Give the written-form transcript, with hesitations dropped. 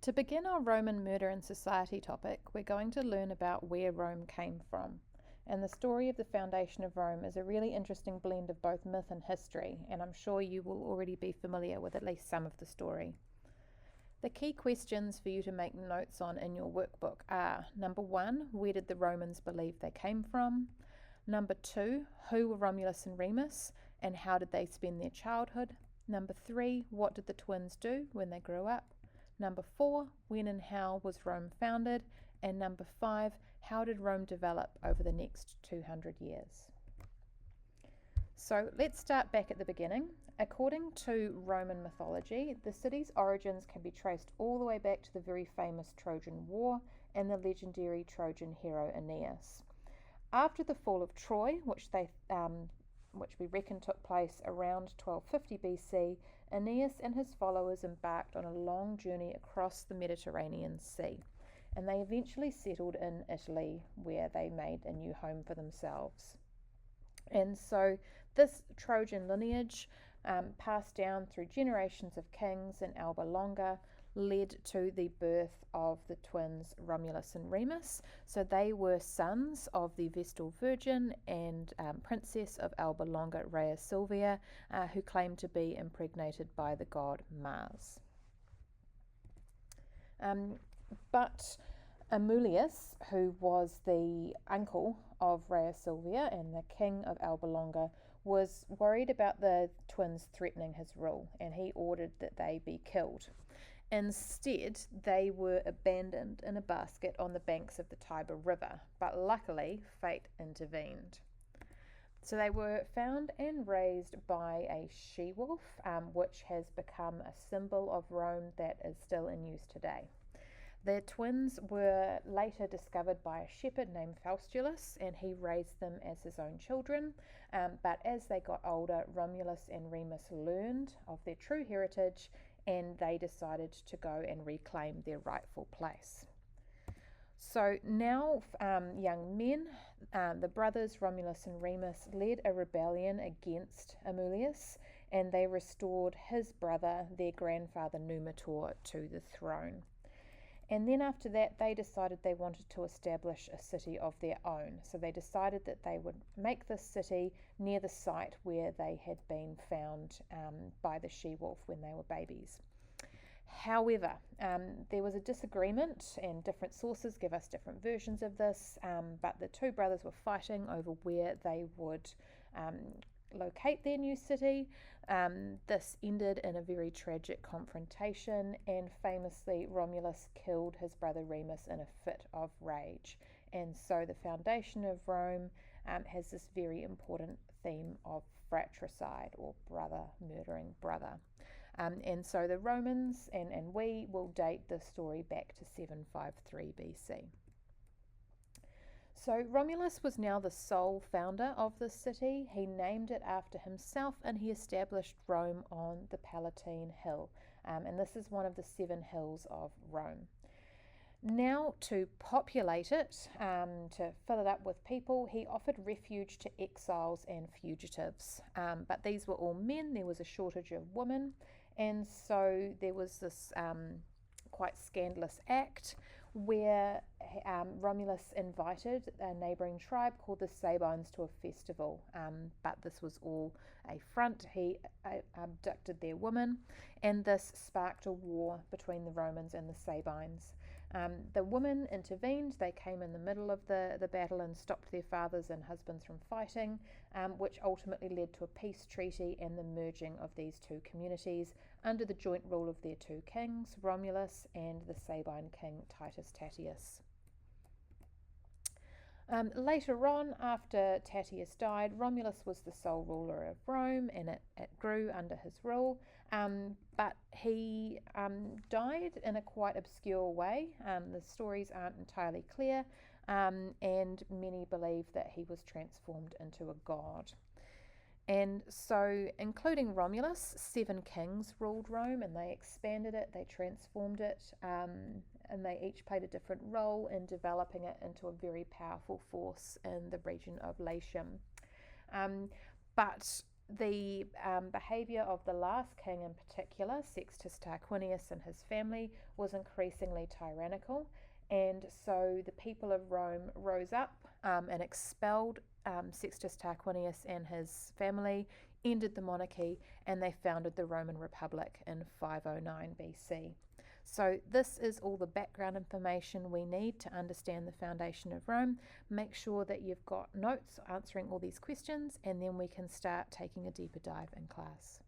To begin our Roman murder in society topic, we're going to learn about where Rome came from. And the story of the foundation of Rome is a really interesting blend of both myth and history, and I'm sure you will already be familiar with at least some of the story. The key questions for you to make notes on in your workbook are: number 1, where did the Romans believe they came from? Number 2, who were Romulus and Remus, and how did they spend their childhood? Number 3, what did the twins do when they grew up? Number 4, when and how was Rome founded? And number 5, how did Rome develop over the next 200 years? So let's start back at the beginning. According to Roman mythology, the city's origins can be traced all the way back to the very famous Trojan War and the legendary Trojan hero Aeneas. After the fall of Troy, which we reckon took place around 1250 BC, Aeneas and his followers embarked on a long journey across the Mediterranean Sea, and they eventually settled in Italy, where they made a new home for themselves. And so this Trojan lineage, passed down through generations of kings in Alba Longa, led to the birth of the twins Romulus and Remus. So they were sons of the Vestal Virgin and princess of Alba Longa, Rhea Silvia, who claimed to be impregnated by the god Mars. But Amulius, who was the uncle of Rhea Silvia and the king of Alba Longa, was worried about the twins threatening his rule, and he ordered that they be killed. Instead, they were abandoned in a basket on the banks of the Tiber River, but luckily fate intervened. So they were found and raised by a she-wolf, which has become a symbol of Rome that is still in use today. The twins were later discovered by a shepherd named Faustulus, and he raised them as his own children. But as they got older, Romulus and Remus learned of their true heritage, and they decided to go and reclaim their rightful place. So now, young men, the brothers Romulus and Remus led a rebellion against Amulius, and they restored his brother, their grandfather Numitor, to the throne. And then after that, they decided they wanted to establish a city of their own. So they decided that they would make this city near the site where they had been found by the she-wolf when they were babies. However, there was a disagreement, and different sources give us different versions of this, but the two brothers were fighting over where they would locate their new city. This ended in a very tragic confrontation, and famously Romulus killed his brother Remus in a fit of rage. And so the foundation of Rome has this very important theme of fratricide, or brother murdering brother. And so the Romans and we will date the story back to 753 BC. So Romulus was now the sole founder of the city. He named it after himself, and he established Rome on the Palatine Hill. And this is one of the 7 hills of Rome. Now, to populate it, to fill it up with people, he offered refuge to exiles and fugitives. But these were all men. There was a shortage of women. And so there was this quite scandalous act where Romulus invited a neighbouring tribe called the Sabines to a festival, but this was all a front. He abducted their women, and this sparked a war between the Romans and the Sabines. The women intervened. They came in the middle of the battle and stopped their fathers and husbands from fighting, which ultimately led to a peace treaty and the merging of these two communities under the joint rule of their two kings, Romulus and the Sabine king Titus Tatius. Later on, after Tatius died, Romulus was the sole ruler of Rome, and it grew under his rule, but he died in a quite obscure way. The stories aren't entirely clear, and many believe that he was transformed into a god. And so, including Romulus, 7 kings ruled Rome, and they expanded it, they transformed it, and they each played a different role in developing it into a very powerful force in the region of Latium. But The behaviour of the last king in particular, Sextus Tarquinius and his family, was increasingly tyrannical, and so the people of Rome rose up and expelled Sextus Tarquinius and his family, ended the monarchy, and they founded the Roman Republic in 509 BC. So, this is all the background information we need to understand the foundation of Rome. Make sure that you've got notes answering all these questions, and then we can start taking a deeper dive in class.